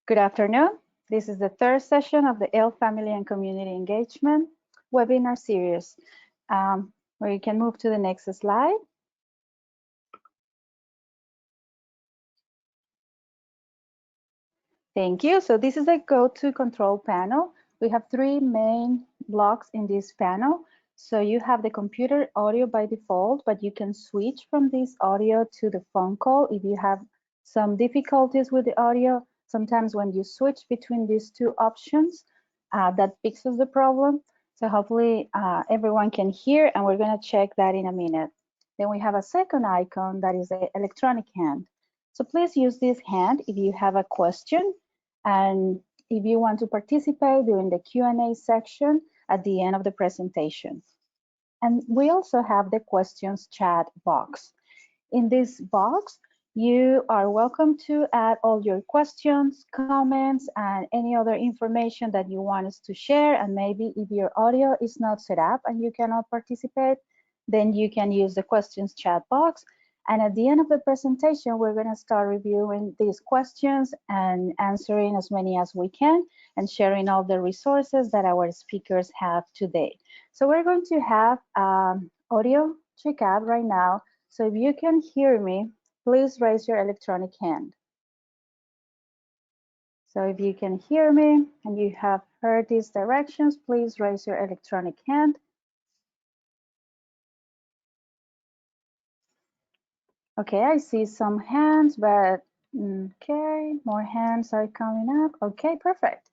Good afternoon. This is the third session of the ELL Family and Community Engagement webinar series, where you can move to the next slide. Thank you. So this is a go-to control panel. We have three main blocks in this panel. So you have the computer audio by default, but you can switch from this audio to the phone call if you have some difficulties with the audio. Sometimes when you switch between these two options, that fixes the problem. So hopefully everyone can hear, and we're going to check that in a minute. Then we have a second icon that is the electronic hand. So please use this hand if you have a question, and if you want to participate during the Q&A section at the end of the presentation. And we also have the questions chat box. In this box, you are welcome to add all your questions, comments, and any other information that you want us to share. And maybe if your audio is not set up and you cannot participate, then you can use the questions chat box. And at the end of the presentation, we're going to start reviewing these questions and answering as many as we can and sharing all the resources that our speakers have today. So we're going to have audio checkout right now. So if you can hear me, please raise your electronic hand. So if you can hear me and you have heard these directions, please raise your electronic hand. Okay, I see some hands, but okay, more hands are coming up. Okay, perfect.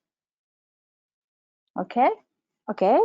Okay,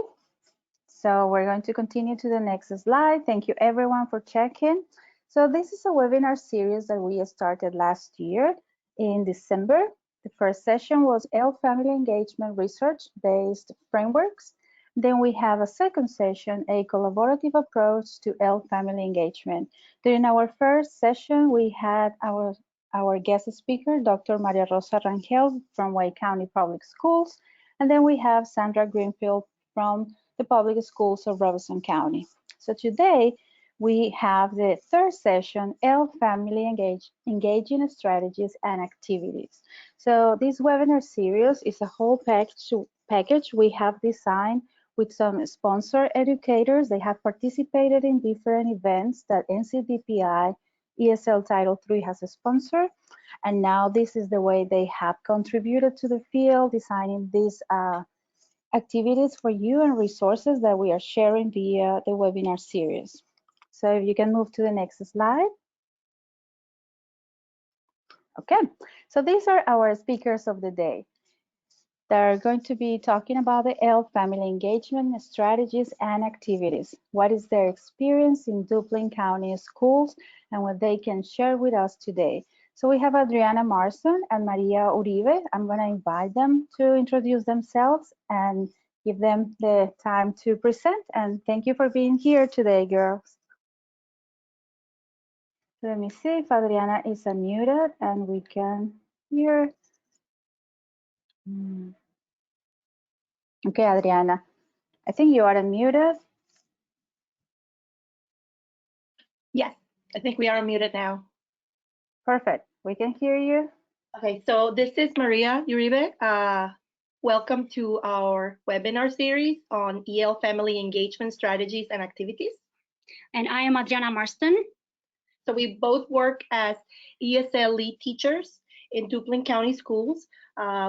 so we're going to continue to the next slide. Thank you everyone for checking. So this is a webinar series that we started last year in December. The first session was ELL Family Engagement Research-Based Frameworks. Then we have a second session, a collaborative approach to ELL Family Engagement. During our first session, we had our guest speaker, Dr. Maria Rosa Rangel from Wake County Public Schools. And then we have Sandra Greenfield from the Public Schools of Robeson County. So today, we have the third session, ELL Family Engaging Strategies and Activities. So this webinar series is a whole package we have designed with some sponsor educators. They have participated in different events that NCDPI ESL Title III has sponsored. And now this is the way they have contributed to the field, designing these activities for you and resources that we are sharing via the webinar series. So if you can move to the next slide. Okay, so these are our speakers of the day. They're going to be talking about the ELL Family Engagement Strategies and Activities. What is their experience in Duplin County Schools and what they can share with us today. So we have Adriana Marston and Maria Uribe. I'm going to invite them to introduce themselves and give them the time to present. And thank you for being here today, girls. Let me see if Adriana is unmuted and we can hear. Okay, Adriana, I think you are unmuted. Yes, I think we are unmuted now. Perfect, we can hear you. Okay, so this is Maria Uribe. Welcome to our webinar series on EL Family Engagement Strategies and Activities. And I am Adriana Marston. So we both work as ESL lead teachers in Duplin County Schools.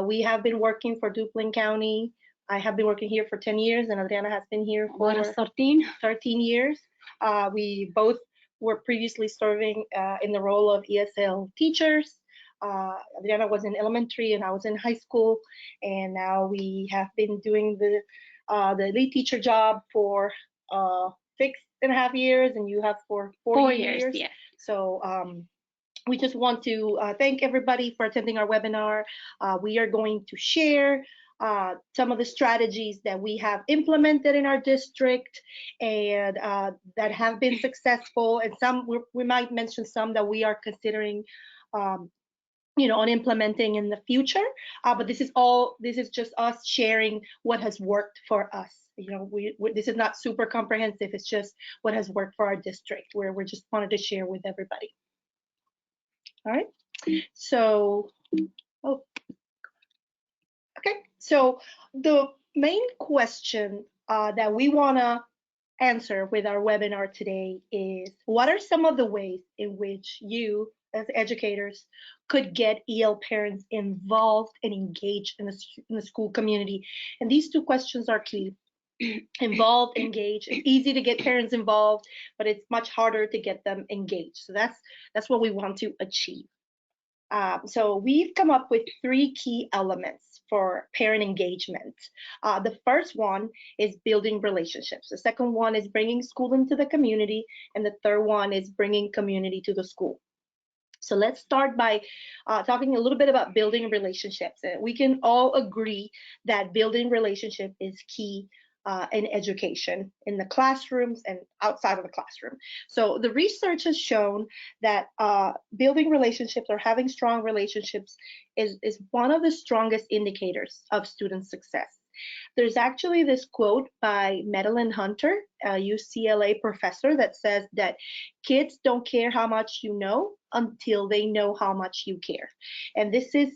We have been working for Duplin County. I have been working here for 10 years and Adriana has been here for 13 years. We both were previously serving in the role of ESL teachers. Adriana was in elementary and I was in high school, and now we have been doing the lead teacher job for 6.5 years, and you have for 4 years. Yeah. So we just want to thank everybody for attending our webinar. We are going to share some of the strategies that we have implemented in our district and that have been successful, and some we might mention some that we are considering on implementing in the future. But this is just us sharing what has worked for us. This is not super comprehensive. It's just what has worked for our district, where we just wanted to share with everybody. All right. So, So the main question that we want to answer with our webinar today is, what are some of the ways in which you as educators could get EL parents involved and engaged in the school community? And these two questions are key. Involved, engaged. It's easy to get parents involved, but it's much harder to get them engaged. So that's what we want to achieve. So we've come up with 3 key elements for parent engagement. The first one is building relationships. The second one is bringing school into the community. And the third one is bringing community to the school. So let's start by talking a little bit about building relationships. We can all agree that building relationship is key in education, in the classrooms and outside of the classroom. So the research has shown that building relationships or having strong relationships is one of the strongest indicators of student success. There's actually this quote by Madeline Hunter, a UCLA professor, that says that kids don't care how much you know until they know how much you care. And this is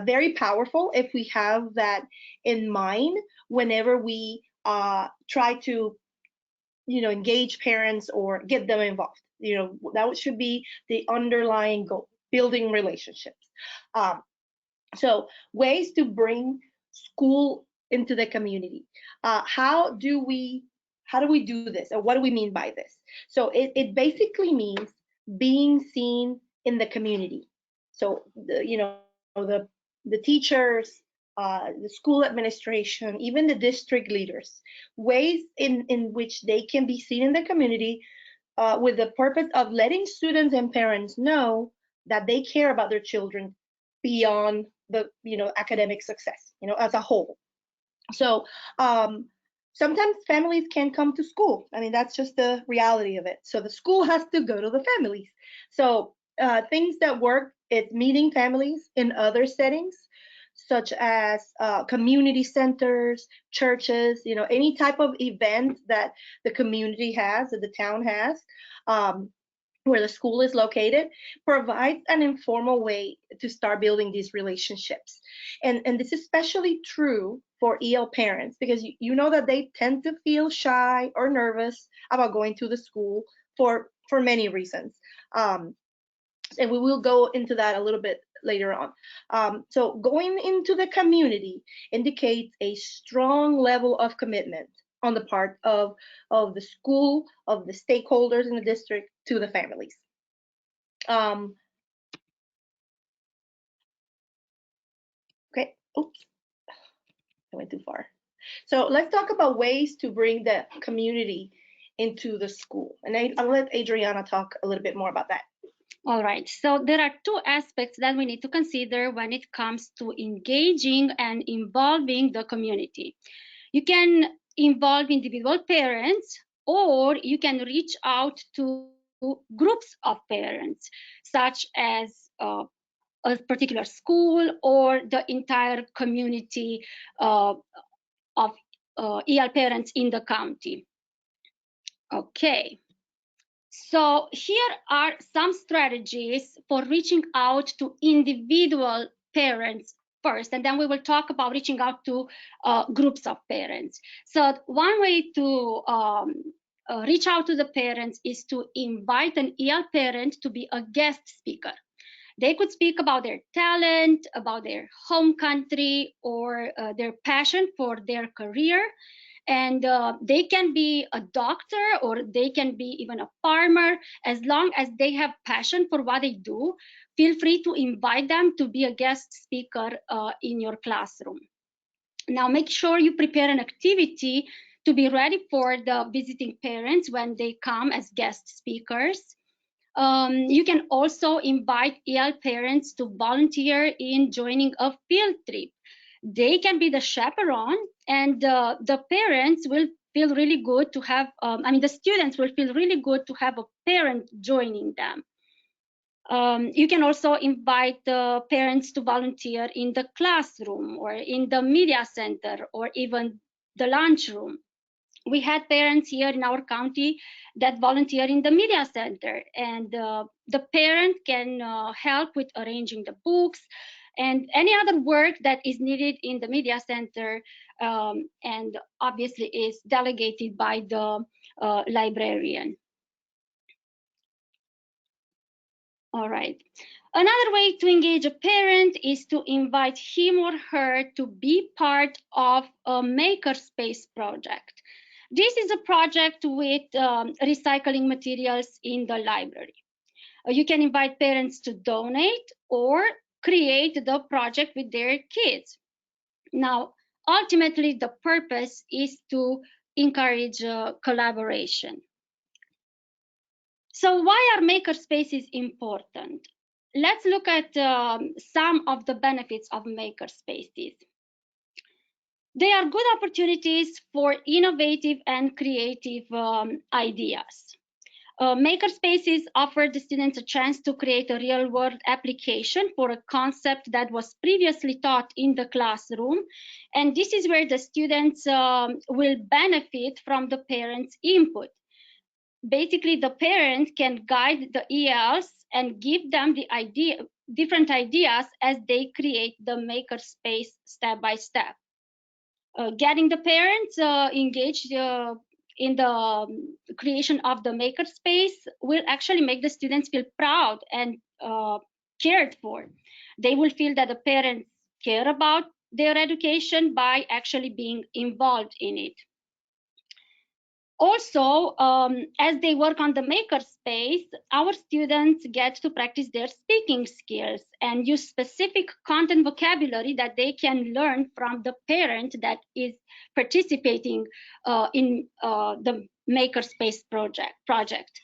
very powerful if we have that in mind whenever we try to, engage parents or get them involved. That should be the underlying goal, building relationships. So ways to bring school into the community. How do we do this, or what do we mean by this? So it basically means being seen in the community. So the teachers, the school administration, even the district leaders, ways in which they can be seen in the community with the purpose of letting students and parents know that they care about their children beyond the academic success, as a whole. So sometimes families can't come to school. I mean, that's just the reality of it. So the school has to go to the families. So things that work is meeting families in other settings, such as community centers, churches, any type of event that the community has, that the town has, where the school is located, provides an informal way to start building these relationships. And this is especially true for EL parents, because you know that they tend to feel shy or nervous about going to the school for many reasons. And we will go into that a little bit later on. So going into the community indicates a strong level of commitment on the part of the school, of the stakeholders in the district, to the families. Okay, oops, I went too far. So let's talk about ways to bring the community into the school. And I'll let Adriana talk a little bit more about that. All right, so there are 2 aspects that we need to consider when it comes to engaging and involving the community. You can involve individual parents, or you can reach out to groups of parents, such as a particular school or the entire community of EL parents in the county. Okay. So here are some strategies for reaching out to individual parents first, and then we will talk about reaching out to groups of parents. So one way to reach out to the parents is to invite an EL parent to be a guest speaker. They could speak about their talent, about their home country, or their passion for their career. And they can be a doctor, or they can be even a farmer. As long as they have passion for what they do, feel free to invite them to be a guest speaker in your classroom. Now, make sure you prepare an activity to be ready for the visiting parents when they come as guest speakers. You can also invite EL parents to volunteer in joining a field trip. They can be the chaperone, and the parents will feel really good to have, the students will feel really good to have a parent joining them. You can also invite the parents to volunteer in the classroom, or in the media center, or even the lunchroom. We had parents here in our county that volunteer in the media center, and the parent can help with arranging the books and any other work that is needed in the media center, and obviously is delegated by the librarian. All right. Another way to engage a parent is to invite him or her to be part of a makerspace project. This is a project with recycling materials in the library. You can invite parents to donate or create the project with their kids. Now, ultimately, the purpose is to encourage collaboration. So why are makerspaces important? Let's look at some of the benefits of makerspaces. They are good opportunities for innovative and creative ideas. Makerspaces offer the students a chance to create a real-world application for a concept that was previously taught in the classroom. And this is where the students will benefit from the parents' input. Basically, the parent can guide the ELs and give them the different ideas as they create the makerspace step by step. Getting the parents engaged in the creation of the makerspace will actually make the students feel proud and cared for. They will feel that the parents care about their education by actually being involved in it. Also, as they work on the makerspace, our students get to practice their speaking skills and use specific content vocabulary that they can learn from the parent that is participating in the makerspace project.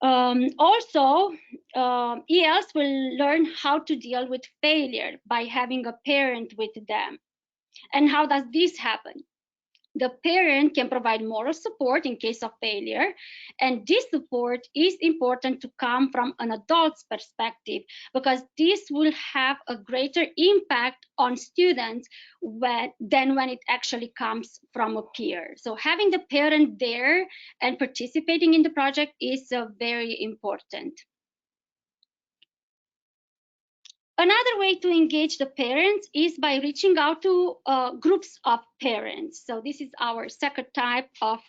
Also, ELs will learn how to deal with failure by having a parent with them. And how does this happen? The parent can provide moral support in case of failure, and this support is important to come from an adult's perspective, because this will have a greater impact on students than when it actually comes from a peer. So having the parent there and participating in the project is very important. Another way to engage the parents is by reaching out to groups of parents. So this is our second type of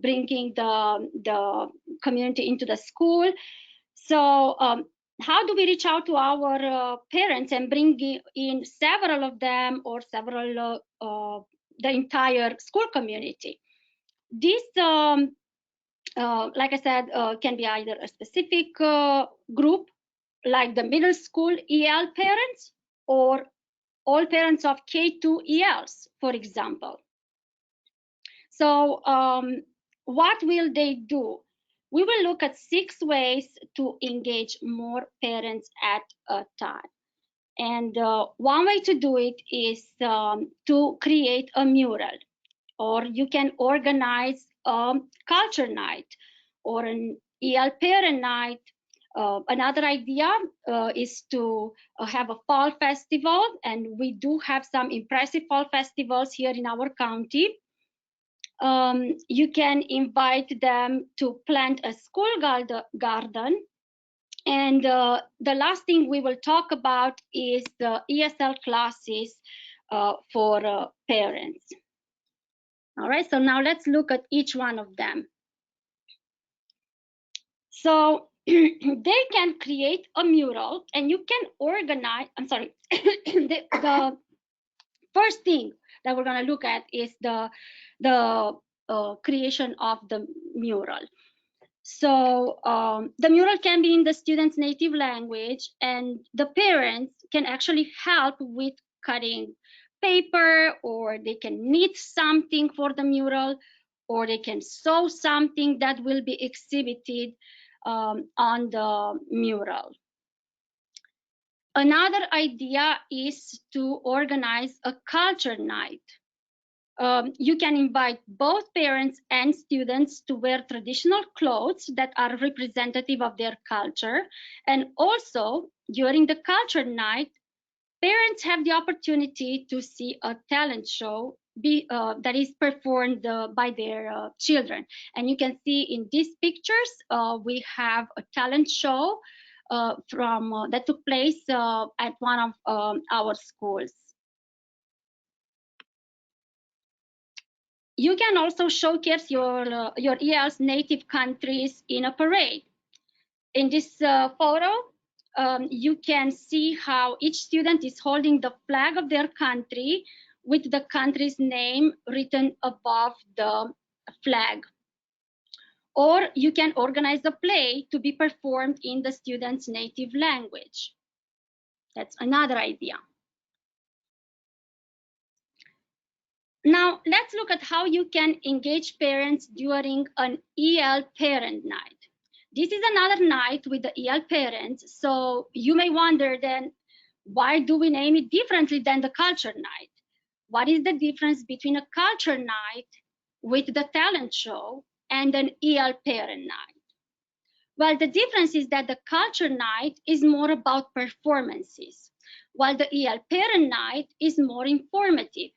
bringing the community into the school. So how do we reach out to our parents and bring in several of them or several the entire school community? This, like I said, can be either a specific group, like the middle school EL parents, or all parents of K2 ELs, for example. So what will they do? We will look at 6 ways to engage more parents at a time. And one way to do it is to create a mural, or you can organize a culture night or an EL parent night. Another idea is to have a fall festival, and we do have some impressive fall festivals here in our county. You can invite them to plant a school garden. And the last thing we will talk about is the ESL classes for parents. All right, so now let's look at each one of them. So they can create a mural, and you can organize, I'm sorry, the first thing that we're going to look at is the creation of the mural. So the mural can be in the student's native language, and the parents can actually help with cutting paper, or they can knit something for the mural, or they can sew something that will be exhibited on the mural. Another idea is to organize a culture night. You can invite both parents and students to wear traditional clothes that are representative of their culture. And also, during the culture night, parents have the opportunity to see a talent show that is performed by their children. And you can see in these pictures, we have a talent show that took place at one of our schools. You can also showcase your EL's native countries in a parade. In this photo, you can see how each student is holding the flag of their country with the country's name written above the flag. Or you can organize a play to be performed in the student's native language. That's another idea. Now, let's look at how you can engage parents during an EL parent night. This is another night with the EL parents, so you may wonder then, why do we name it differently than the culture night? What is the difference between a culture night with the talent show and an EL parent night? Well, the difference is that the culture night is more about performances, while the EL parent night is more informative.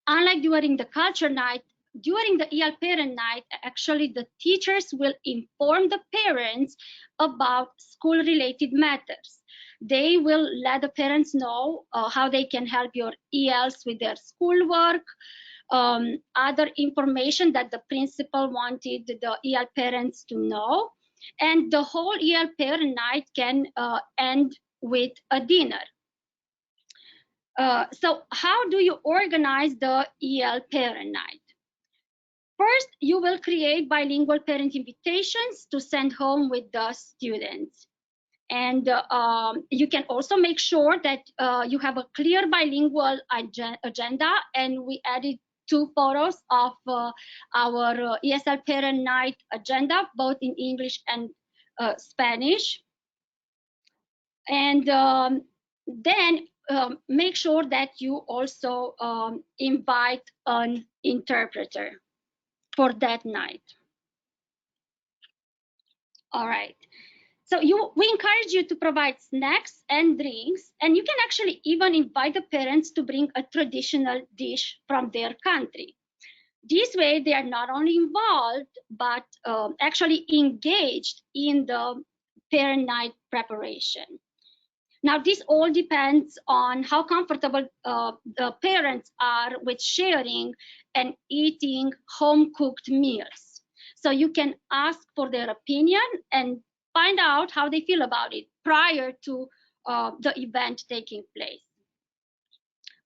Unlike during the culture night, during the EL parent night, actually the teachers will inform the parents about school-related matters. They will let the parents know how they can help your ELs with their schoolwork, other information that the principal wanted the EL parents to know. And the whole EL parent night can end with a dinner. So how do you organize the EL parent night? First, you will create bilingual parent invitations to send home with the students. And you can also make sure that you have a clear bilingual agenda. And we added 2 photos of our ESL parent night agenda, both in English and Spanish. And then make sure that you also invite an interpreter for that night. All right. So we encourage you to provide snacks and drinks, and you can actually even invite the parents to bring a traditional dish from their country. This way, they are not only involved, but actually engaged in the parent night preparation. Now, this all depends on how comfortable the parents are with sharing and eating home-cooked meals. So you can ask for their opinion and find out how they feel about it prior to the event taking place.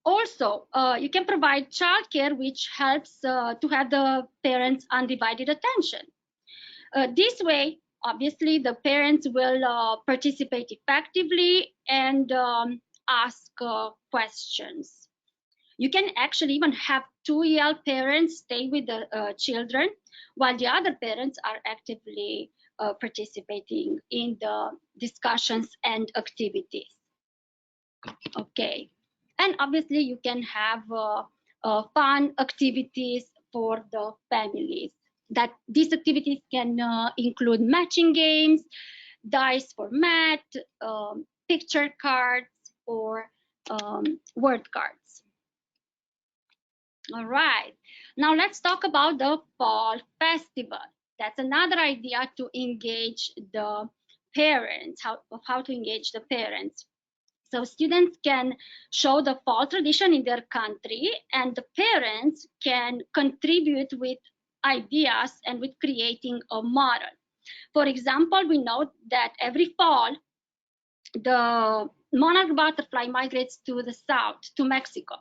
Also, you can provide childcare, which helps to have the parents' undivided attention. This way, obviously, the parents will participate effectively and ask questions. You can actually even have 2 EL parents stay with the children, while the other parents are actively participating in the discussions and activities. Okay, and obviously you can have fun activities for the families. That these activities can include matching games, dice for math, picture cards, or word cards. All right, now let's talk about the fall festival. That's another idea to engage the parents, how to engage the parents. So students can show the fall tradition in their country, and the parents can contribute with ideas and with creating a model. For example, we know that every fall, the monarch butterfly migrates to the south, to Mexico.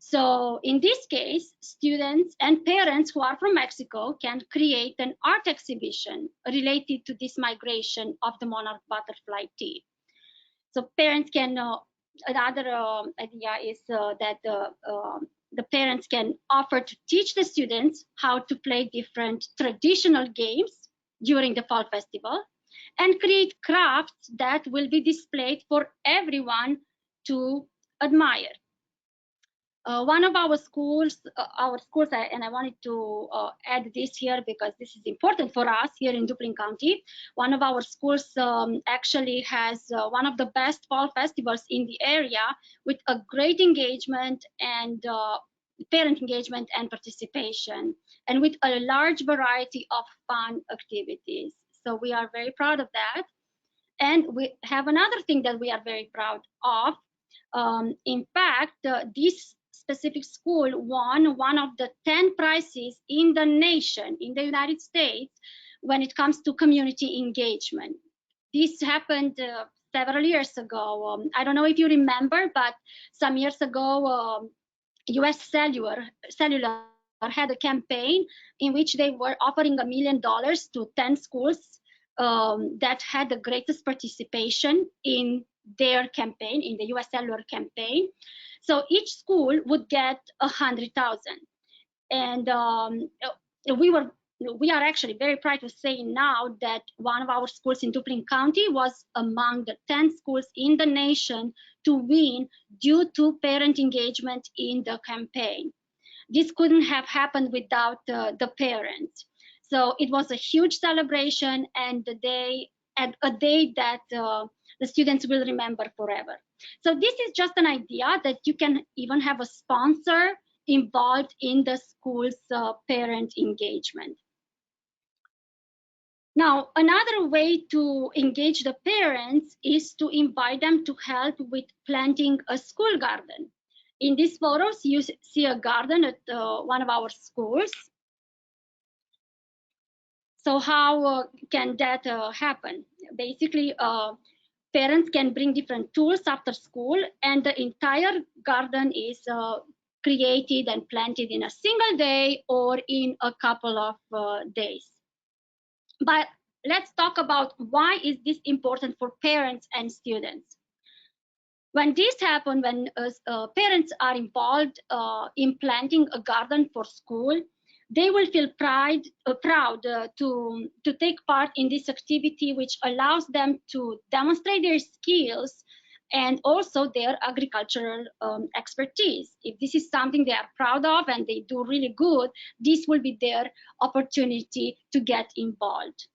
So in this case, students and parents who are from Mexico can create an art exhibition related to this migration of the monarch butterfly team. So parents can, another idea is that the parents can offer to teach the students how to play different traditional games during the fall festival and create crafts that will be displayed for everyone to admire. One of our schools, and I wanted to add this here because this is important for us here in Duplin County. One of our schools actually has one of the best fall festivals in the area with a great engagement and parent engagement and participation, and with a large variety of fun activities. So we are very proud of that. And we have another thing that we are very proud of. In fact, this specific school won one of the 10 prizes in the nation, in the United States, when it comes to community engagement. This happened several years ago. I don't know if you remember, but some years ago, US Cellular had a campaign in which they were offering $1 million to 10 schools that had the greatest participation in their campaign, in the US Cellular campaign. So each school would get 100,000. And we are actually very proud to say now that one of our schools in Duplin County was among the 10 schools in the nation to win due to parent engagement in the campaign. This couldn't have happened without the parents. So it was a huge celebration and a day that the students will remember forever. So this is just an idea that you can even have a sponsor involved in the school's parent engagement. Now, another way to engage the parents is to invite them to help with planting a school garden. In these photos, you see a garden at one of our schools. So how can that happen? Basically, parents can bring different tools after school, and the entire garden is created and planted in a single day or in a couple of days. But let's talk about why is this important for parents and students. When this happens, when parents are involved in planting a garden for school, they will feel proud to take part in this activity, which allows them to demonstrate their skills and also their agricultural expertise. If this is something they are proud of and they do really good, this will be their opportunity to get involved.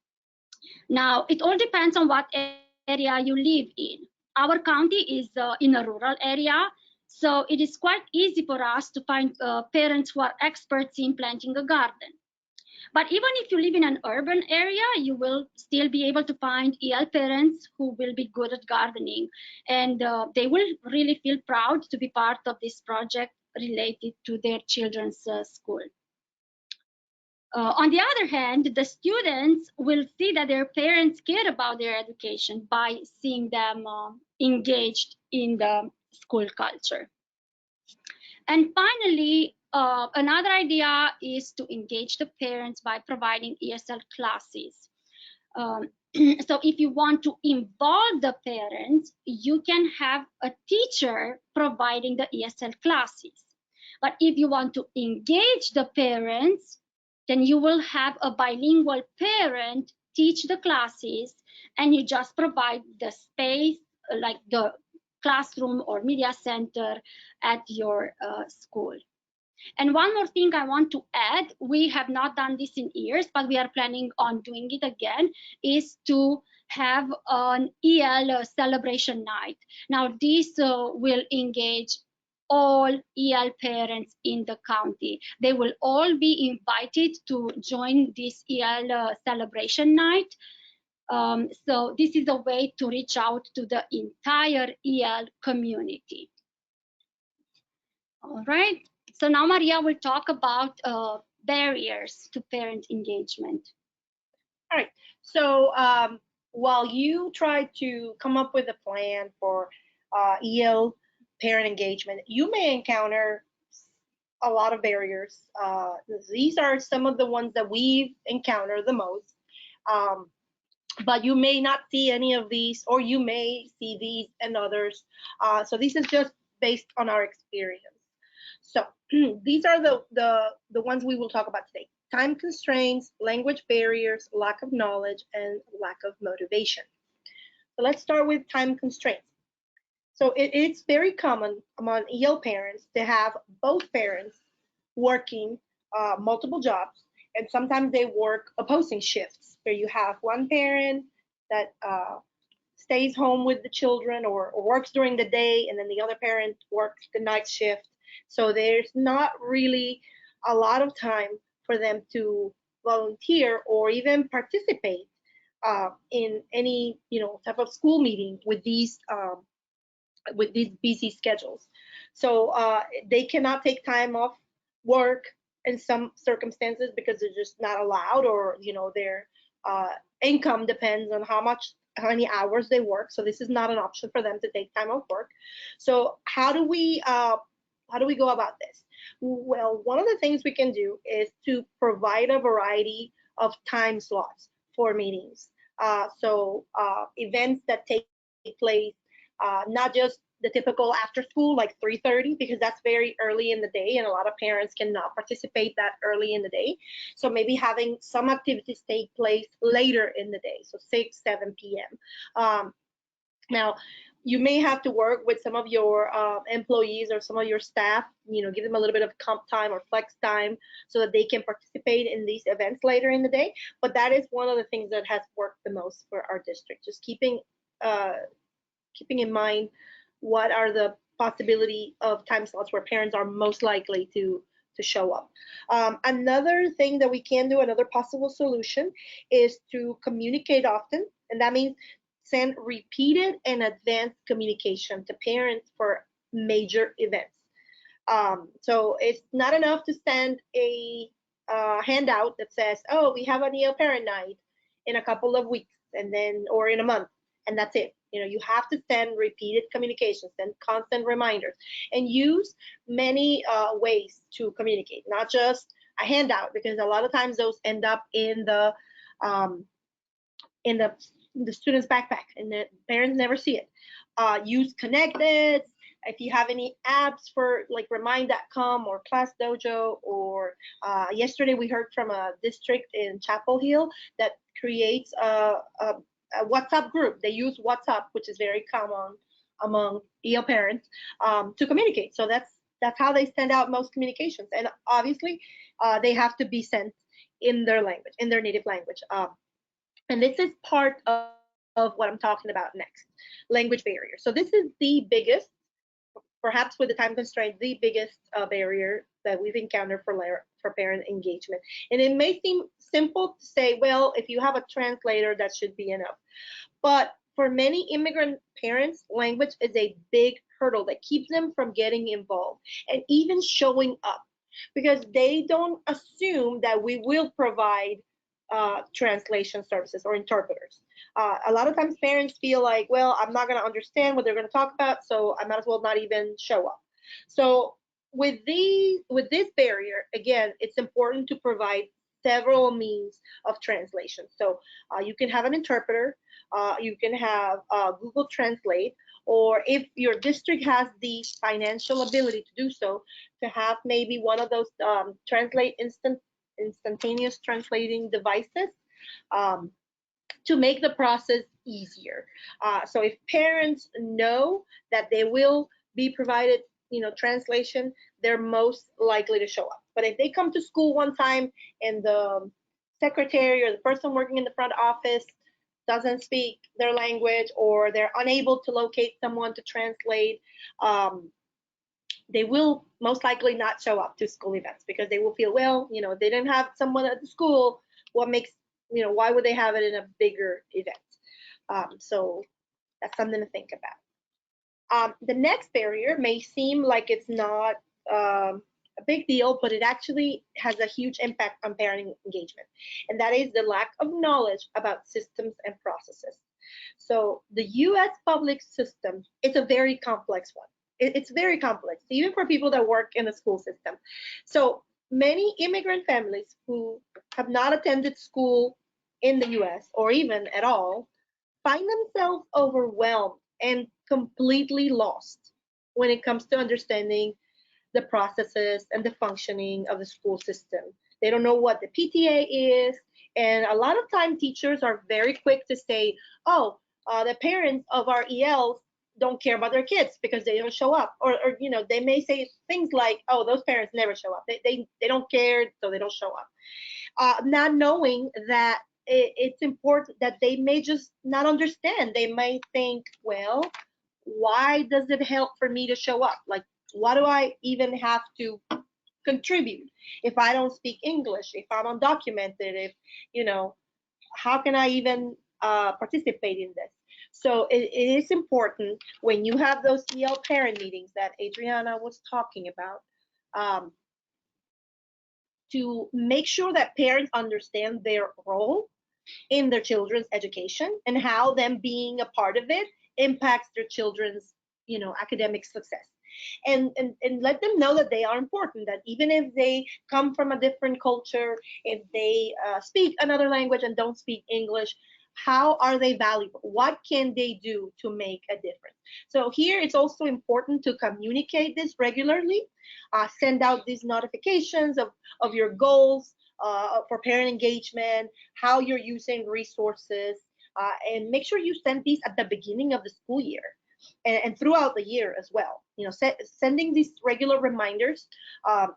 Now, it all depends on what area you live in. Our county is in a rural area, so it is quite easy for us to find parents who are experts in planting a garden. But even if you live in an urban area, you will still be able to find EL parents who will be good at gardening, and they will really feel proud to be part of this project related to their children's school. On the other hand, the students will see that their parents care about their education by seeing them engaged in the school culture. And finally, another idea is to engage the parents by providing ESL classes. So if you want to involve the parents, you can have a teacher providing the ESL classes. But if you want to engage the parents, then you will have a bilingual parent teach the classes, and you just provide the space, like the classroom or media center at your school. And one more thing I want to add, we have not done this in years, but we are planning on doing it again, is to have an EL celebration night. Now, this will engage all EL parents in the county. They will all be invited to join this EL celebration night. So this is a way to reach out to the entire EL community. All right, so now Maria will talk about barriers to parent engagement. All right, so while you try to come up with a plan for EL parent engagement, you may encounter a lot of barriers. These are some of the ones that we've encountered the most, but you may not see any of these, or you may see these and others. So this is just based on our experience. So these are the ones we will talk about today: time constraints, language barriers, lack of knowledge, and lack of motivation. So let's start with time constraints. So it's very common among EL parents to have both parents working multiple jobs, and sometimes they work opposing shifts, where you have one parent that stays home with the children or works during the day, and then the other parent works the night shift. So there's not really a lot of time for them to volunteer or even participate in any type of school meeting with these busy schedules. So they cannot take time off work in some circumstances because they're just not allowed, or their uh, income depends on how many hours they work. So this is not an option for them to take time off work. So how do we go about this? Well, one of the things we can do is to provide a variety of time slots for meetings. Events that take place, not just the typical after school like 3:30, because that's very early in the day and a lot of parents cannot participate that early in the day. So maybe having some activities take place later in the day, so 6, 7 p.m. Now, you may have to work with some of your employees or some of your staff, give them a little bit of comp time or flex time so that they can participate in these events later in the day. But that is one of the things that has worked the most for our district, just keeping in mind what are the possibility of time slots where parents are most likely to show up. Another thing that we can do, another possible solution, is to communicate often, and that means send repeated and advanced communication to parents for major events. So it's not enough to send a handout that says, "Oh, we have a neo parent night in a couple of weeks," and then or in a month, and that's it. You have to send repeated communications, send constant reminders, and use many ways to communicate, not just a handout, because a lot of times those end up in the um, in the student's backpack, and the parents never see it. Use connected. If you have any apps for like Remind.com or Class Dojo, or yesterday we heard from a district in Chapel Hill that creates a WhatsApp group. They use WhatsApp, which is very common among EL parents, to communicate. So that's how they send out most communications, and obviously they have to be sent in their language, in their native language. And this is part of what I'm talking about next, language barrier. So this is the biggest, perhaps with the time constraint, the biggest barrier that we've encountered for parent engagement. And it may seem simple to say, well, if you have a translator, that should be enough. But for many immigrant parents, language is a big hurdle that keeps them from getting involved and even showing up, because they don't assume that we will provide translation services or interpreters. A lot of times parents feel like, well, I'm not going to understand what they're going to talk about, so I might as well not even show up. So with this barrier, again, it's important to provide several means of translation. So you can have an interpreter, you can have Google Translate, or if your district has the financial ability to do so, to have maybe one of those instantaneous translating devices to make the process easier. So if parents know that they will be provided, translation, they're most likely to show up. But if they come to school one time and the secretary or the person working in the front office doesn't speak their language, or they're unable to locate someone to translate, they will most likely not show up to school events, because they will feel, well, they didn't have someone at the school. Why would they have it in a bigger event? So that's something to think about. The next barrier may seem like it's not a big deal, but it actually has a huge impact on parent engagement, and that is the lack of knowledge about systems and processes. So the U.S. public system is a very complex one. It's very complex, even for people that work in the school system. So many immigrant families who have not attended school in the U.S. or even at all find themselves overwhelmed and completely lost when it comes to understanding the processes and the functioning of the school system. They don't know what the PTA is, and a lot of time teachers are very quick to say, oh, the parents of our ELs don't care about their kids because they don't show up, or they may say things like, oh, those parents never show up, they don't care, so they don't show up, not knowing that it's important, that they may just not understand. They may think, well, why does it help for me to show up? Like, why do I even have to contribute if I don't speak English, if I'm undocumented, if how can I even participate in this. So it is important when you have those EL parent meetings that Adriana was talking about, to make sure that parents understand their role in their children's education and how them being a part of it impacts their children's, academic success. And let them know that they are important, that even if they come from a different culture, if they speak another language and don't speak English, how are they valuable? What can they do to make a difference? So here it's also important to communicate this regularly, send out these notifications of your goals for parent engagement, how you're using resources, and make sure you send these at the beginning of the school year and throughout the year as well. Sending these regular reminders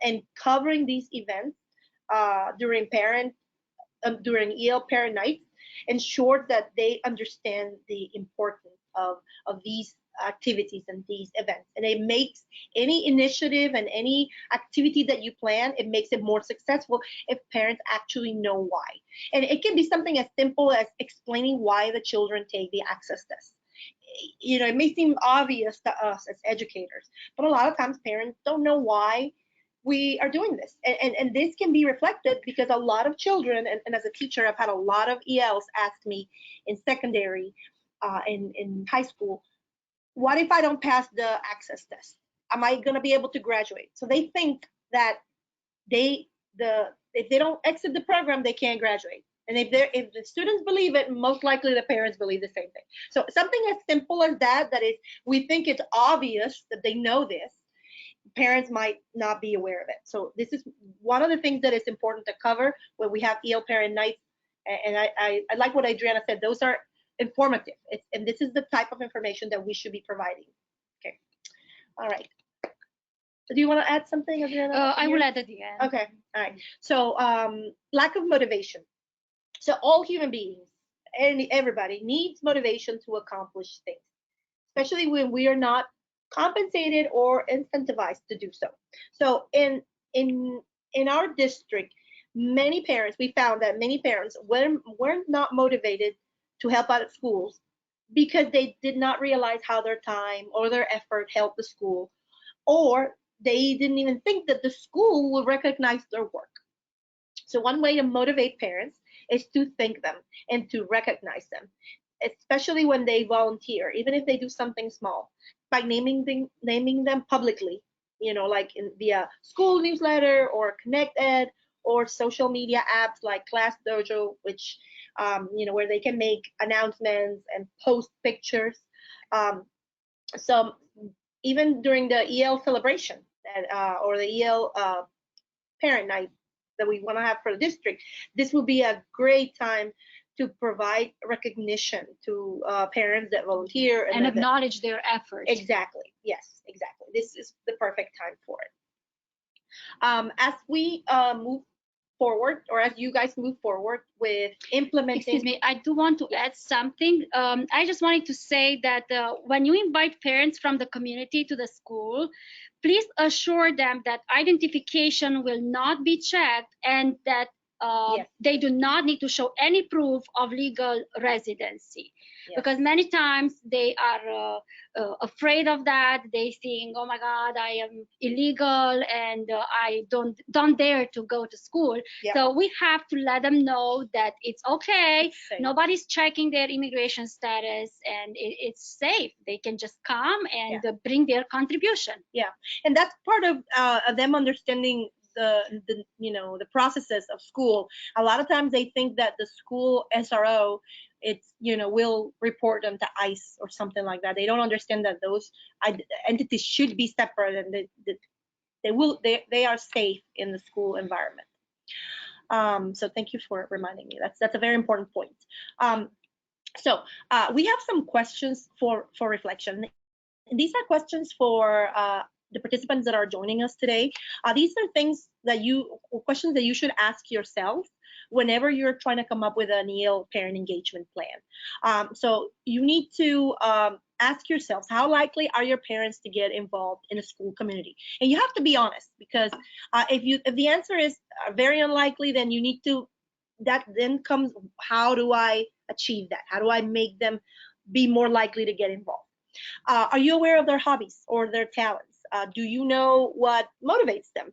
and covering these events during EL parent nights ensure that they understand the importance of these activities and these events. And it makes any initiative and any activity that you plan, it makes it more successful if parents actually know why. And it can be something as simple as explaining why the children take the access test. It may seem obvious to us as educators, but a lot of times parents don't know why we are doing this. And this can be reflected because a lot of children, and as a teacher, I've had a lot of ELs ask me in secondary, in high school, what if I don't pass the access test? Am I going to be able to graduate? So they think that if they don't exit the program, they can't graduate. And if the students believe it, most likely the parents believe the same thing. So something as simple as that is, we think it's obvious that they know this, parents might not be aware of it. So this is one of the things that is important to cover when we have EL parent nights. And I like what Adriana said, those are informative. And this is the type of information that we should be providing. Okay. All right. Do you want to add something, Adriana? I will add at the end. Okay. All right. So lack of motivation. So all human beings, everybody needs motivation to accomplish things, especially when we are not compensated or incentivized to do so. So in our district, we found that many parents were not motivated to help out at schools because they did not realize how their time or their effort helped the school, or they didn't even think that the school would recognize their work. So one way to motivate parents is to thank them and to recognize them, especially when they volunteer, even if they do something small, by naming them publicly, like via school newsletter or Connect Ed or social media apps like Class Dojo, which, where they can make announcements and post pictures. So even during the EL celebration or the EL parent night that we want to have for the district, this will be a great time to provide recognition to parents that volunteer and acknowledge their efforts. Exactly. Yes, exactly. This is the perfect time for it. As we move forward, or as you guys move forward with implementing. Excuse me, I do want to add something. I just wanted to say that when you invite parents from the community to the school, please assure them that identification will not be checked and that they do not need to show any proof of legal residency. Yes. Because many times they are afraid of that. They think, oh my God, I am illegal and I don't dare to go to school. Yep. So we have to let them know that it's okay. Nobody's checking their immigration status and it's safe. They can just come and bring their contribution. Yeah, and that's part of them understanding the processes of school. A lot of times they think that the school SRO, will report them to ICE or something like that. They don't understand that those entities should be separate and they are safe in the school environment. So thank you for reminding me. That's a very important point. So we have some questions for reflection. These are questions for the participants that are joining us today. These are questions that you should ask yourself whenever you're trying to come up with an EL parent engagement plan. So you need to ask yourselves, how likely are your parents to get involved in a school community? And you have to be honest, because if the answer is very unlikely, then you need to, that then comes, how do I achieve that? How do I make them be more likely to get involved? Are you aware of their hobbies or their talents? Do you know what motivates them?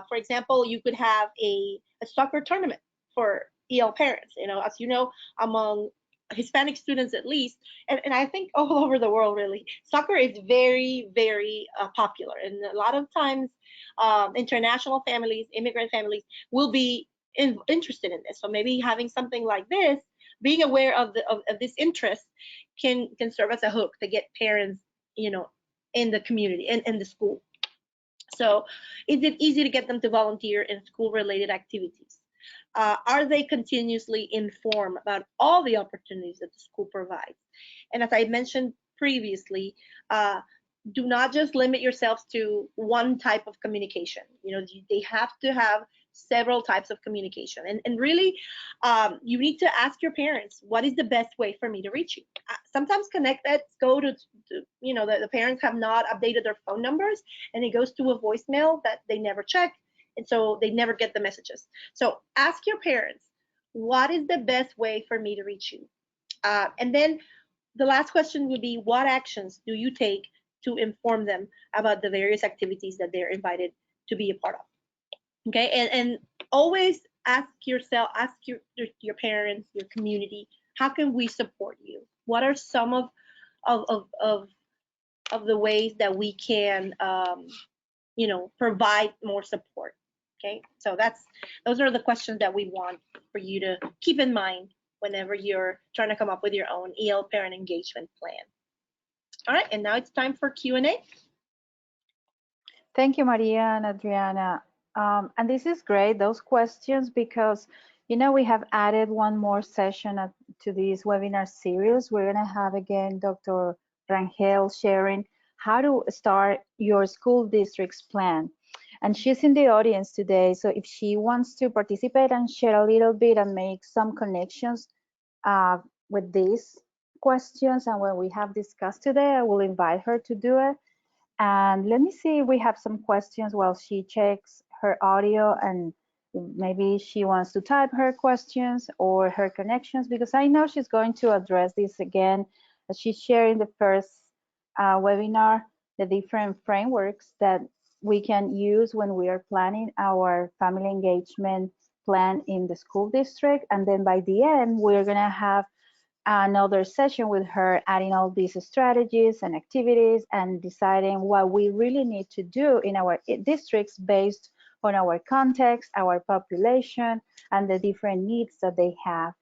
For example, you could have a soccer tournament for EL parents. As you know, among Hispanic students at least, and I think all over the world really, soccer is very, very popular. And a lot of times, international families, immigrant families will be interested in this. So maybe having something like this, being aware of this interest can serve as a hook to get parents, in the community and in the school. So is it easy to get them to volunteer in school related activities? Are they continuously informed about all the opportunities that the school provides? And as I mentioned previously, do not just limit yourselves to one type of communication. They have to have several types of communication. And really, you need to ask your parents, what is the best way for me to reach you? Sometimes connecteds go to the parents have not updated their phone numbers, and it goes to a voicemail that they never check. And so they never get the messages. So ask your parents, what is the best way for me to reach you? And then the last question would be, what actions do you take to inform them about the various activities that they're invited to be a part of? Okay, and always ask yourself, ask your parents, your community, how can we support you? What are some of the ways that we can provide more support? Okay, so those are the questions that we want for you to keep in mind whenever you're trying to come up with your own EL parent engagement plan. All right, and now it's time for Q&A. Thank you, Maria and Adriana. And this is great, those questions, because we have added one more session to this webinar series. We're going to have again Dr. Rangel sharing how to start your school district's plan. And she's in the audience today, so if she wants to participate and share a little bit and make some connections with these questions and what we have discussed today, I will invite her to do it. And let me see if we have some questions while she checks her audio, and maybe she wants to type her questions or her connections, because I know she's going to address this again as she's sharing the first webinar, the different frameworks that we can use when we are planning our family engagement plan in the school district. And then by the end, we're going to have another session with her, adding all these strategies and activities and deciding what we really need to do in our districts based on our context, our population, and the different needs that they have.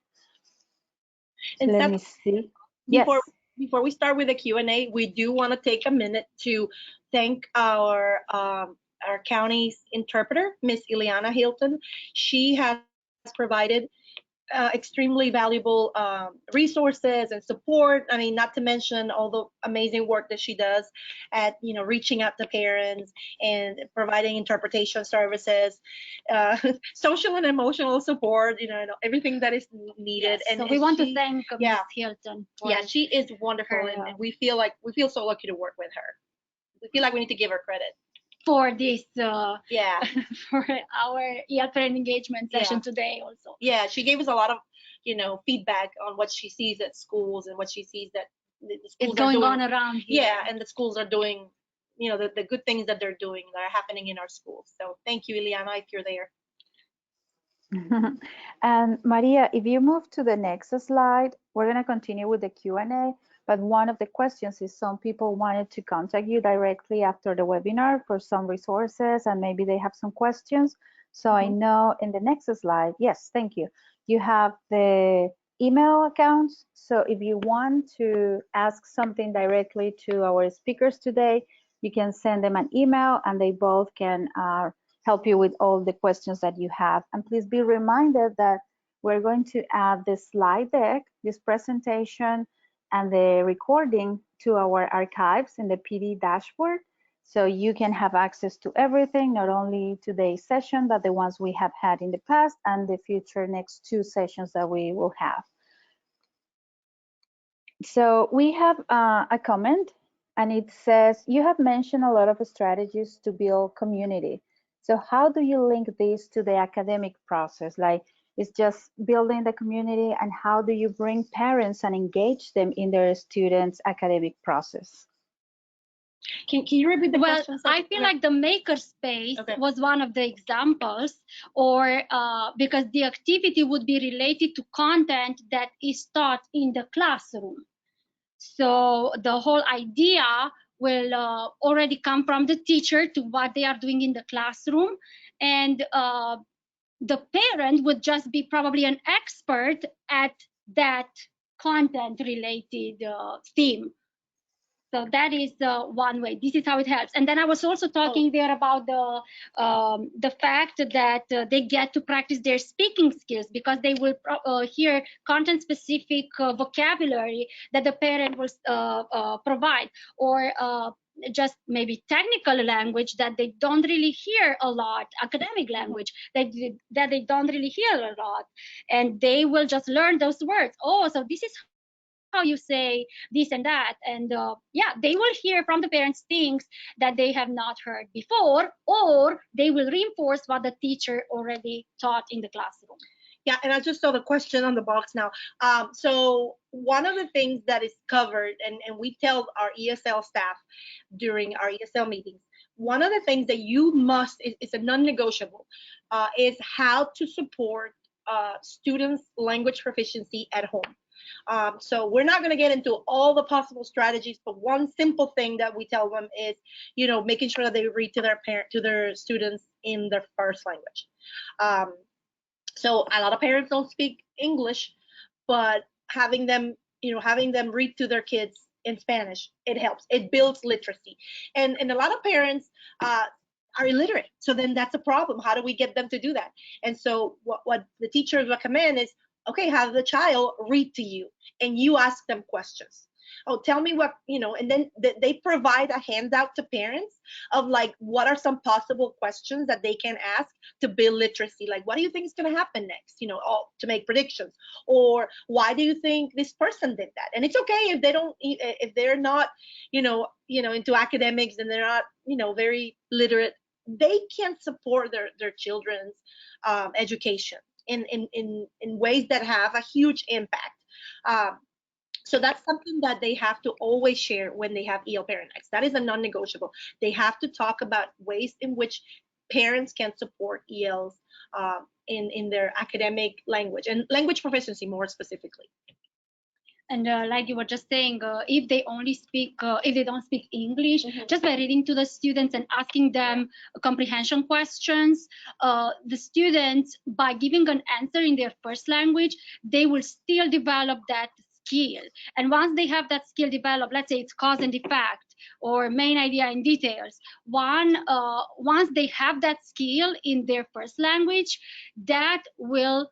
So let me see. Before we start with the Q&A, we do want to take a minute to thank our county's interpreter, Miss Ileana Hilton. She has provided extremely valuable resources and support. I mean, not to mention all the amazing work that she does at reaching out to parents and providing interpretation services, social and emotional support, everything that is needed. Yes, and so we want to thank Ms. Hilton. Yeah, she is wonderful, and we feel so lucky to work with her. We feel like we need to give her credit for this for our EL parent engagement session today also. Yeah, she gave us a lot of feedback on what she sees at schools and what she sees that the schools it's going on around here. Yeah, and the schools are doing the good things that they're doing that are happening in our schools. So thank you, Ileana, if you're there. And Maria, if you move to the next slide, we're going to continue with the Q&A. But one of the questions is some people wanted to contact you directly after the webinar for some resources, and maybe they have some questions. So I know in the next slide, yes, thank you. You have the email accounts. So if you want to ask something directly to our speakers today, you can send them an email and they both can help you with all the questions that you have. And please be reminded that we're going to add the slide deck, this presentation, and the recording to our archives in the PD dashboard. So you can have access to everything, not only today's session, but the ones we have had in the past and the future next 2 sessions that we will have. So we have a comment, and it says, you have mentioned a lot of strategies to build community. So how do you link this to the academic process? Like, It's just building the community, and how do you bring parents and engage them in their students' academic process? Can you repeat the question? I feel like the makerspace was one of the examples, or because the activity would be related to content that is taught in the classroom. So the whole idea will already come from the teacher to what they are doing in the classroom, and the parent would just be probably an expert at that content related theme. So that is one way. This is how it helps. And then I was also talking there about the fact that they get to practice their speaking skills, because they will hear content-specific vocabulary that the parent will provide, or just maybe technical language that they don't really hear a lot, academic language that they don't really hear a lot, and they will just learn those words. Oh, so this is how you say this and that, and yeah, they will hear from the parents things that they have not heard before, or they will reinforce what the teacher already taught in the classroom. Yeah, and I just saw the question on the box now. So one of the things that is covered, and we tell our ESL staff during our ESL meetings, one of the things that you must, is a non-negotiable, is how to support students' language proficiency at home. So we're not going to get into all the possible strategies, but one simple thing that we tell them is, making sure that they read to their students in their first language. So a lot of parents don't speak English, but having them read to their kids in Spanish, it helps. It builds literacy, and a lot of parents are illiterate. So then that's a problem. How do we get them to do that? And so what the teachers recommend is, okay, have the child read to you, and you ask them questions. Oh, tell me what, and then they provide a handout to parents of like, what are some possible questions that they can ask to build literacy? Like, what do you think is going to happen next? To make predictions, or why do you think this person did that? And it's okay if they're not, into academics, and they're not, very literate. They can support their children's education in ways that have a huge impact. So that's something that they have to always share when they have EL Parent X. That is a non-negotiable. They have to talk about ways in which parents can support ELs in their academic language and language proficiency more specifically. And like you were just saying, if they don't speak English, just by reading to the students and asking them comprehension questions, the students, by giving an answer in their first language, they will still develop that skill. And once they have that skill developed, let's say it's cause and effect or main idea and details, once they have that skill in their first language, that will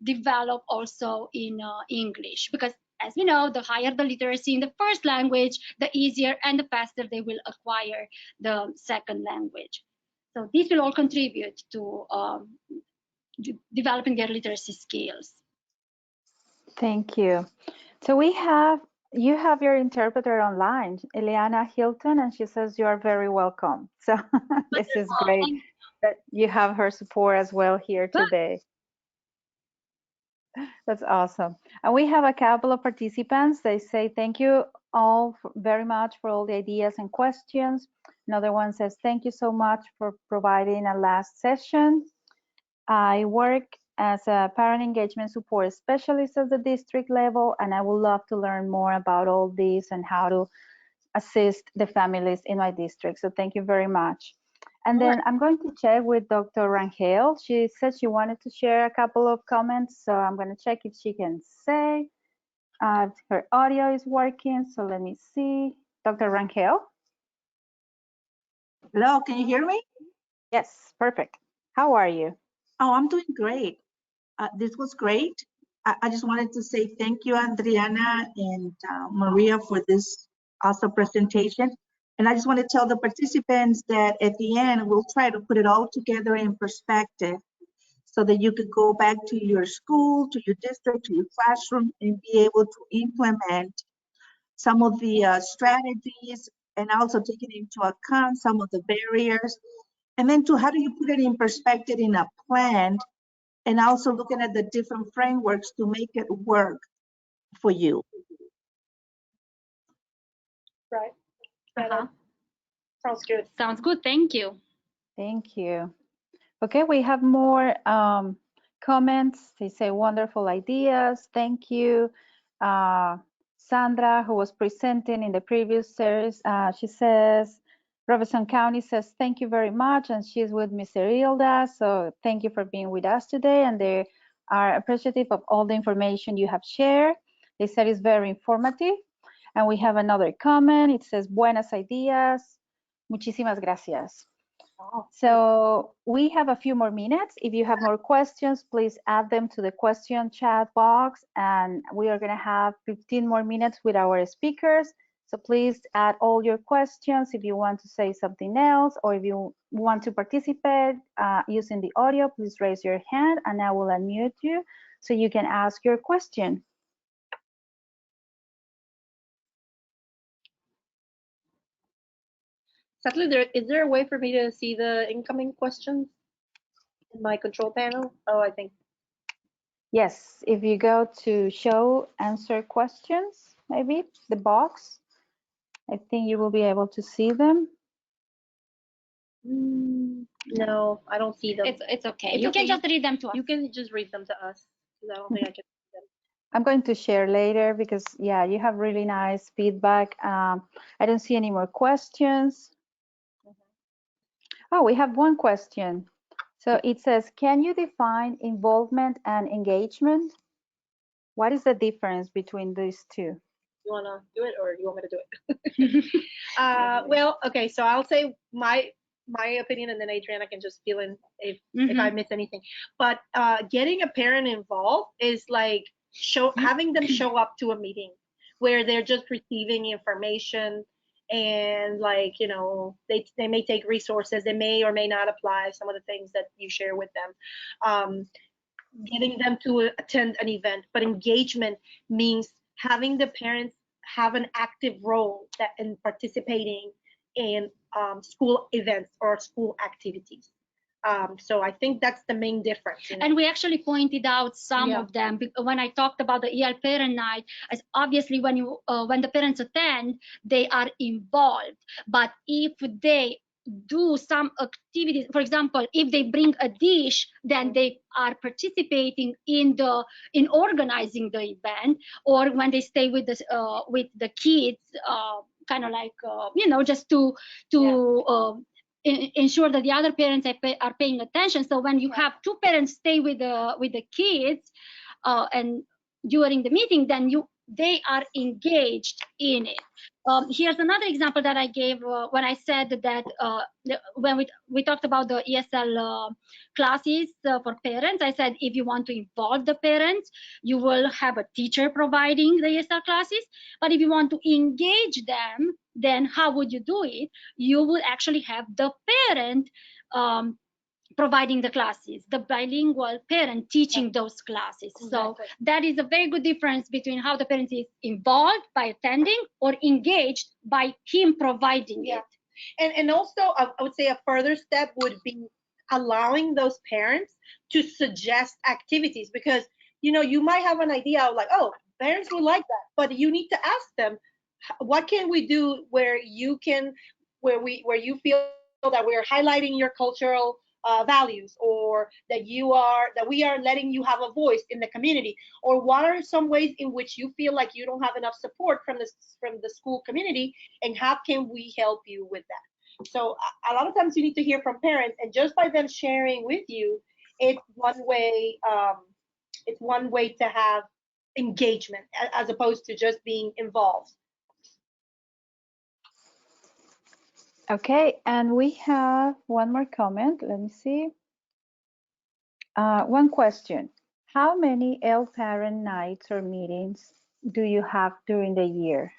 develop also in English, because as we know, the higher the literacy in the first language, the easier and the faster they will acquire the second language. So this will all contribute to developing their literacy skills. Thank you. So you have your interpreter online, Eliana Hilton, and she says you are very welcome. So this is great that you have her support as well here today. That's awesome. And we have a couple of participants. They say thank you all very much for all the ideas and questions. Another one says thank you so much for providing a last session. I work as a parent engagement support specialist at the district level, and I would love to learn more about all this and how to assist the families in my district. So thank you very much. And then I'm going to check with Dr. Rangel. She said she wanted to share a couple of comments, so I'm going to check if she can say. Her audio is working, so let me see. Dr. Rangel? Hello, can you hear me? Yes, perfect. How are you? Oh, I'm doing great. This was great. I just wanted to say thank you, Adriana and Maria, for this awesome presentation. And I just want to tell the participants that at the end, we'll try to put it all together in perspective so that you could go back to your school, to your district, to your classroom, and be able to implement some of the strategies, and also taking into account some of the barriers. And then how do you put it in perspective in a plan and also looking at the different frameworks to make it work for you. Right. Yeah, Uh-huh. that sounds good. Sounds good. Thank you. Thank you. Okay, we have more comments. They say wonderful ideas. Thank you. Sandra, who was presenting in the previous series, she says, Robeson County says, thank you very much. And she's with Miss Erilda. So thank you for being with us today. And they are appreciative of all the information you have shared. They said it's very informative. And we have another comment. It says, buenas ideas. Muchísimas gracias. So we have a few more minutes. If you have more questions, please add them to the question chat box. And we are going to have 15 more minutes with our speakers. So please add all your questions if you want to say something else, or if you want to participate using the audio, please raise your hand and I will unmute you so you can ask your question. Sadly, is there a way for me to see the incoming questions in my control panel? Oh, I think. Yes, if you go to show answer questions, maybe the box, I think you will be able to see them. No, I don't see them. It's okay. It's You okay. can just read them to us. You can just read them to us, because I don't think I can read them. I'm going to share later because, yeah, you have really nice feedback. I don't see any more questions. Oh, we have one question. So it says, can you define involvement and engagement? What is the difference between these two? You want to do it, or you want me to do it? Well, okay, so I'll say my opinion, and then Adriana can just fill in if I miss anything. But getting a parent involved is like having them show up to a meeting where they're just receiving information, and like, you know, they may take resources, they may or may not apply some of the things that you share with them. Getting them to attend an event, but engagement means having the parents have an active role in participating in school events or school activities. So I think that's the main difference. And we actually pointed out some of them when I talked about the EL parent night. As obviously, when the parents attend, they are involved. But if they do some activities, for example, if they bring a dish, then they are participating in organizing the event. Or when they stay with the kids, kind of like just to ensure that the other parents are paying attention. So when you have two parents stay with the kids and during the meeting, then they are engaged in it. Here's another example that I gave when I said that when we talked about the ESL classes for parents. I said if you want to involve the parents, you will have a teacher providing the ESL classes. But if you want to engage them, then how would you do it? You would actually have the parent providing the classes, the bilingual parent teaching those classes. Exactly. So that is a very good difference between how the parent is involved by attending or engaged by him providing it. And also, I would say a further step would be allowing those parents to suggest activities, because, you know, you might have an idea of like, oh, parents would like that, but you need to ask them, what can we do where you feel that we're highlighting your cultural values, or that we are letting you have a voice in the community, or what are some ways in which you feel like you don't have enough support from the school community, and how can we help you with that? So a lot of times you need to hear from parents, and just by them sharing with you, it's one way to have engagement as opposed to just being involved. Okay, and we have one more comment. Let me see. One question. How many EL parent nights or meetings do you have during the year?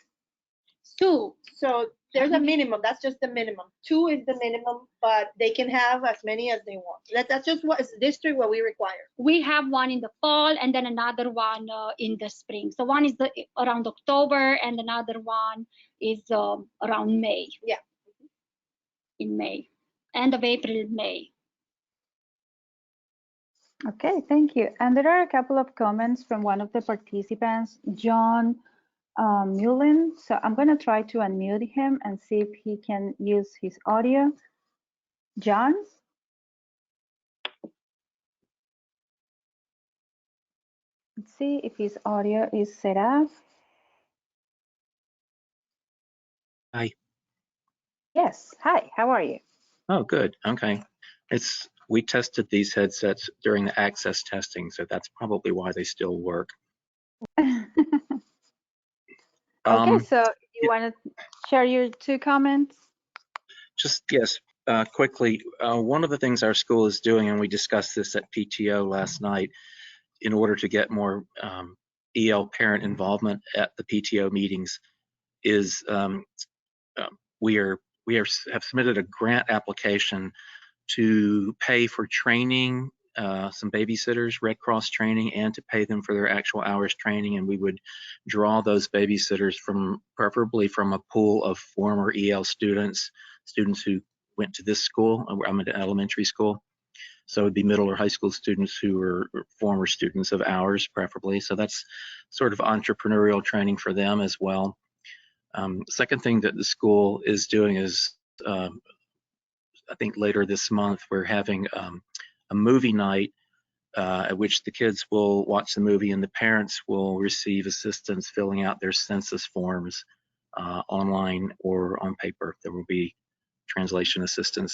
2. So there's a minimum. That's just the minimum. 2 is the minimum, but they can have as many as they want. That's just what is the district what we require. We have one in the fall and then another one in the spring. So one is around October and another one is around May. Yeah. In May, end of April, May. Okay, thank you. And there are a couple of comments from one of the participants, John Mullen. So I'm going to try to unmute him and see if he can use his audio. John? Let's see if his audio is set up. Hi. Yes. Hi, how are you? Oh, good. Okay. We tested these headsets during the access testing, so that's probably why they still work. Okay, so you yeah, want to share your 2 comments? Just yes, quickly. One of the things our school is doing, and we discussed this at PTO last night, in order to get more EL parent involvement at the PTO meetings, is we have submitted a grant application to pay for training, some babysitters, Red Cross training, and to pay them for their actual hours training. And we would draw those babysitters preferably from a pool of former EL students who went to this school. I'm at an elementary school. So it'd be middle or high school students who were former students of ours, preferably. So that's sort of entrepreneurial training for them as well. Second thing that the school is doing is I think later this month, we're having a movie night at which the kids will watch the movie and the parents will receive assistance filling out their census forms online or on paper. There will be translation assistance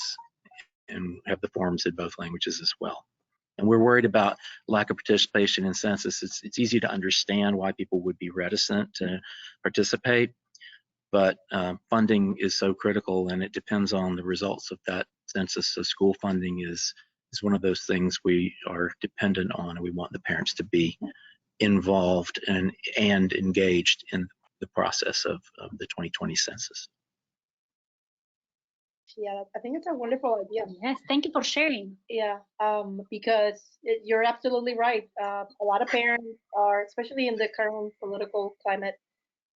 and have the forms in both languages as well. And we're worried about lack of participation in census. It's easy to understand why people would be reticent to participate, but funding is so critical, and it depends on the results of that census. So school funding is one of those things we are dependent on, and we want the parents to be involved and engaged in the process of the 2020 census. Yeah, I think it's a wonderful idea. Yes, thank you for sharing. Yeah, because you're absolutely right. A lot of parents are, especially in the current political climate,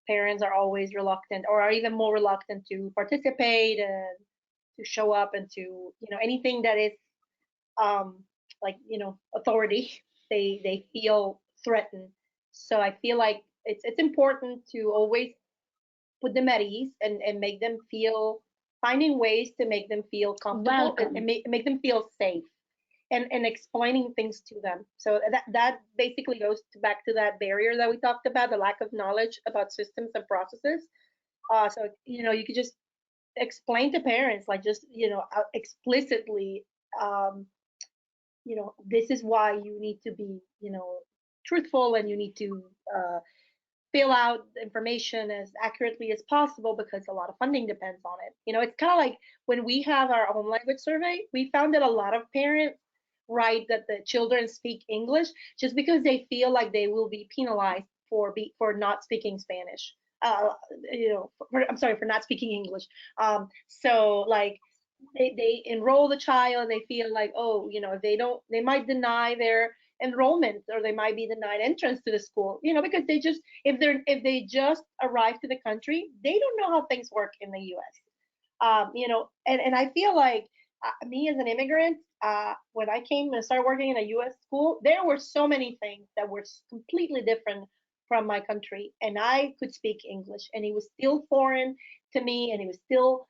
parents are always reluctant, or are even more reluctant to participate and to show up and to, anything that is like, authority. They feel threatened. So I feel like it's important to always put them at ease and make them feel, finding ways to make them feel comfortable and make them feel safe, and explaining things to them. So that basically goes back to that barrier that we talked about, the lack of knowledge about systems and processes. So you could just explain to parents, like, just explicitly, this is why you need to be truthful, and you need to fill out the information as accurately as possible, because a lot of funding depends on it. It's kind of like when we have our own language survey, we found that a lot of parents write that the children speak English just because they feel like they will be penalized for not speaking Spanish. I'm sorry, for not speaking English. So like they enroll the child, and they feel like, oh, if they might deny their enrollment, or they might be denied entrance to the school, because if they just arrived to the country, they don't know how things work in the US. And I feel like me as an immigrant, when I came and started working in a US school, there were so many things that were completely different from my country, and I could speak English, and it was still foreign to me, and it was still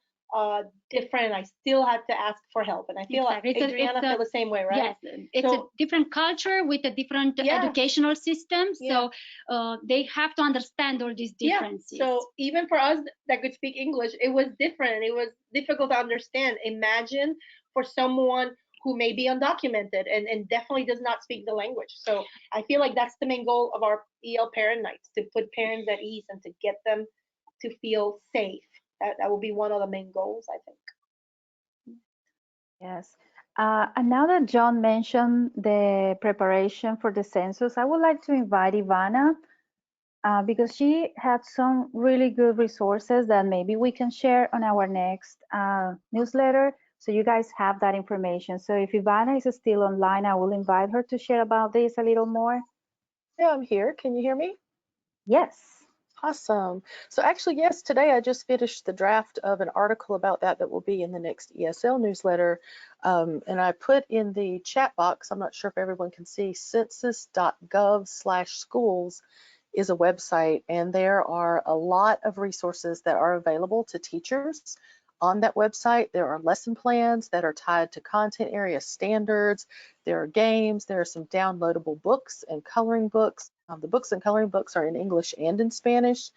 different. I still had to ask for help, and I feel Exactly. like Adriana feel the same way, right? Yes, it's a different culture with a different educational system, so they have to understand all these differences. So even for us that could speak English, it was different. It was difficult to understand. Imagine for someone who may be undocumented and definitely does not speak the language. So I feel like that's the main goal of our EL Parent Nights, to put parents at ease and to get them to feel safe. That will be one of the main goals, I think. Yes. And now that John mentioned the preparation for the census, I would like to invite Ivana because she had some really good resources that maybe we can share on our next newsletter. So you guys have that information. So if Ivana is still online, I will invite her to share about this a little more. Yeah, I'm here. Can you hear me? Yes. Awesome. So actually, yes, today I just finished the draft of an article about that will be in the next ESL newsletter. And I put in the chat box, I'm not sure if everyone can see, census.gov/schools is a website, and there are a lot of resources that are available to teachers. On that website, there are lesson plans that are tied to content area standards. There are games. There are some downloadable books and coloring books. The books and coloring books are in English and in Spanish.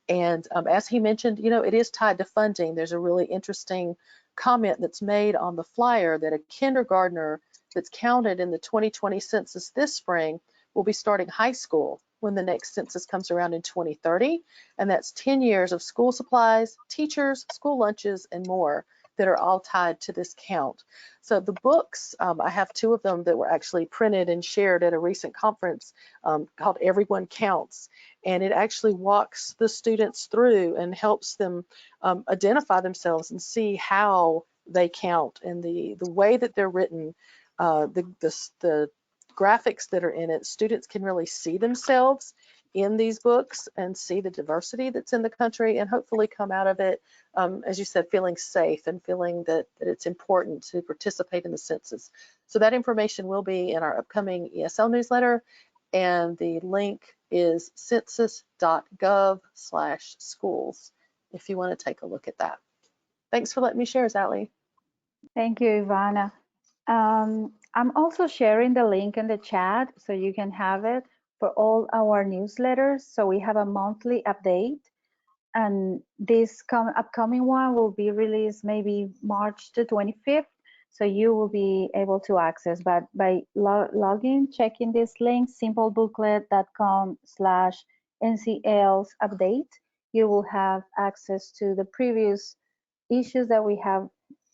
And as he mentioned, it is tied to funding. There's a really interesting comment that's made on the flyer that a kindergartner that's counted in the 2020 census this spring will be starting high school when the next census comes around in 2030. And that's 10 years of school supplies, teachers, school lunches, and more that are all tied to this count. So the books, I have 2 of them that were actually printed and shared at a recent conference called Everyone Counts. And it actually walks the students through and helps them identify themselves and see how they count. And the way that they're written, the graphics that are in it, students can really see themselves in these books and see the diversity that's in the country, and hopefully come out of it, as you said, feeling safe and feeling that it's important to participate in the census. So that information will be in our upcoming ESL newsletter, and the link is census.gov/schools if you want to take a look at that. Thanks for letting me share, Zali. Thank you, Ivana. I'm also sharing the link in the chat so you can have it for all our newsletters. So we have a monthly update, and this upcoming one will be released maybe March the 25th. So you will be able to access, but by logging, checking this link, simplebooklet.com/NCL's update, you will have access to the previous issues that we have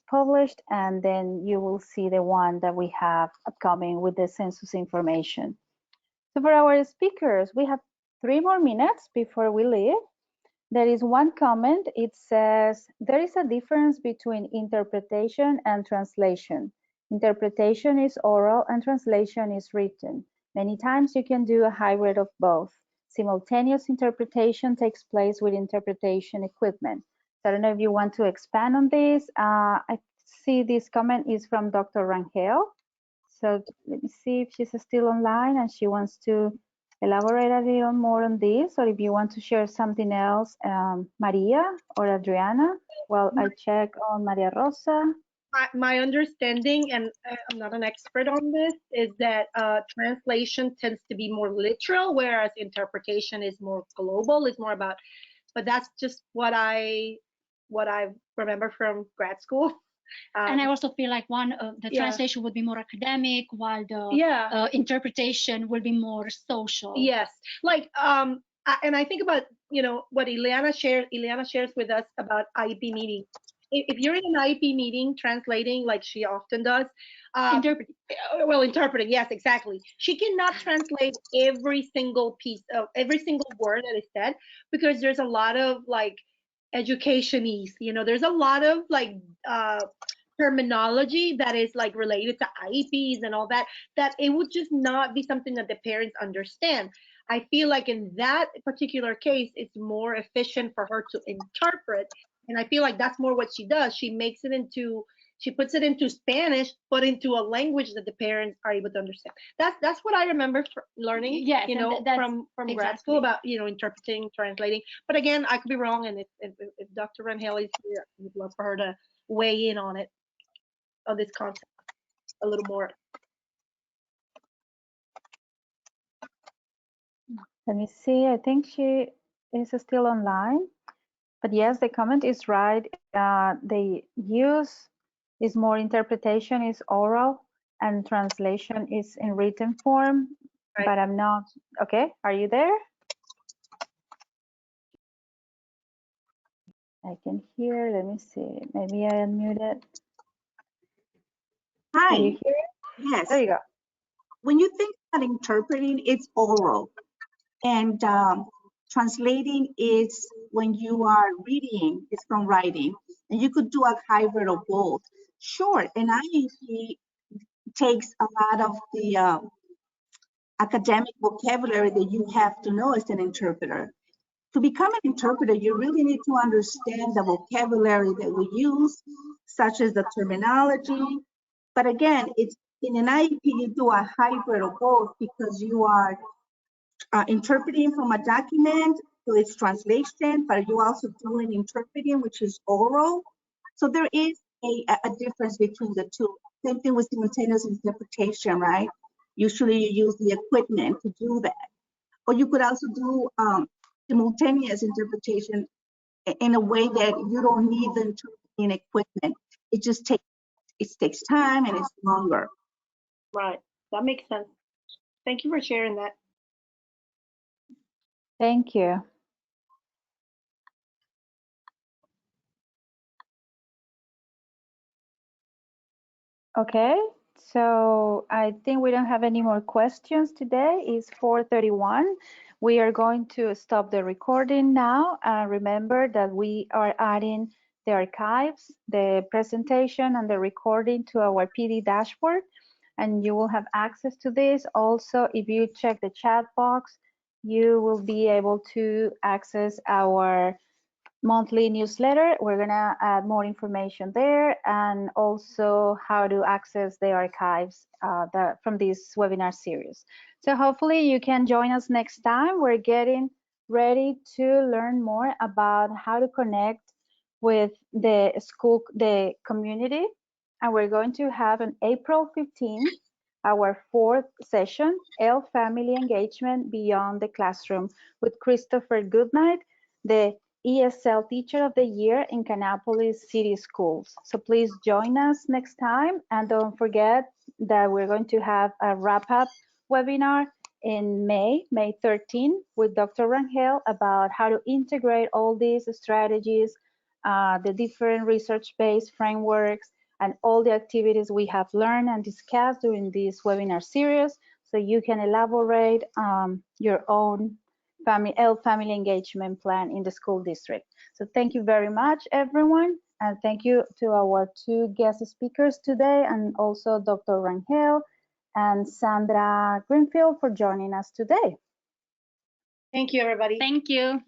published, and then you will see the one that we have upcoming with the census information. So for our speakers, we have 3 more minutes before we leave. There is one comment. It says, there is a difference between interpretation and translation. Interpretation is oral and translation is written. Many times you can do a hybrid of both. Simultaneous interpretation takes place with interpretation equipment. So I don't know if you want to expand on this. I see this comment is from Dr. Rangel. So let me see if she's still online and she wants to elaborate a little more on this, or if you want to share something else, Maria or Adriana, while I check on Maria Rosa. My understanding, and I'm not an expert on this, is that translation tends to be more literal, whereas interpretation is more global, is more about, but that's just what I remember from grad school. And I also feel like one of the translation would be more academic, while the interpretation will be more social. Yes, like and I think about what Ileana shares with us about IEP meeting. If you're in an IEP meeting translating, like she often does, interpreting, yes, exactly. She cannot translate every single piece of every single word that is said, because there's a lot of like education-y, there's a lot of like terminology that is like related to IEPs and all that it would just not be something that the parents understand. I feel like in that particular case, it's more efficient for her to interpret. And I feel like that's more what she does. She puts it into Spanish, but into a language that the parents are able to understand. That's what I remember learning, yes, from grad school about, interpreting, translating. But again, I could be wrong. And if Dr. Rangel is here, I would love for her to weigh in on it, on this concept a little more. Let me see. I think she is still online. But yes, the comment is right. The use is more interpretation is oral and translation is in written form. Right. But I'm not. Okay, are you there? I can hear. Let me see. Maybe I unmuted. Hi. Can you hear it? Yes. There you go. When you think about interpreting, it's oral. And translating is when you are reading, it's from writing. And you could do a hybrid of both. Sure, and IEP takes a lot of the academic vocabulary that you have to know as an interpreter. To become an interpreter, you really need to understand the vocabulary that we use, such as the terminology. But again, it's in an IEP, you do a hybrid of both because you are interpreting from a document, so it's translation, but you also do an interpreting, which is oral. So there is a difference between the two. Same thing with simultaneous interpretation, right? Usually you use the equipment to do that. Or you could also do simultaneous interpretation in a way that you don't need the interpreting equipment. It just takes time and it's longer. Right. That makes sense. Thank you for sharing that. Thank you. Okay, so I think we don't have any more questions today. It's 4:31. We are going to stop the recording now. Remember that we are adding the archives, the presentation, and the recording to our PD dashboard, and you will have access to this. Also, if you check the chat box, you will be able to access our monthly newsletter. We're gonna add more information there, and also how to access the archives from this webinar series. So hopefully you can join us next time. We're getting ready to learn more about how to connect with the school, the community, and we're going to have on April 15th, our 4th session, ELF Family Engagement Beyond the Classroom, with Christopher Goodnight, the ESL Teacher of the Year in Kannapolis City Schools. So please join us next time, and don't forget that we're going to have a wrap-up webinar in May 13, with Dr. Rangel about how to integrate all these strategies, the different research-based frameworks, and all the activities we have learned and discussed during this webinar series, so you can elaborate your own family engagement plan in the school district. So thank you very much, everyone. And thank you to our 2 guest speakers today, and also Dr. Rangel and Sandra Greenfield for joining us today. Thank you, everybody. Thank you.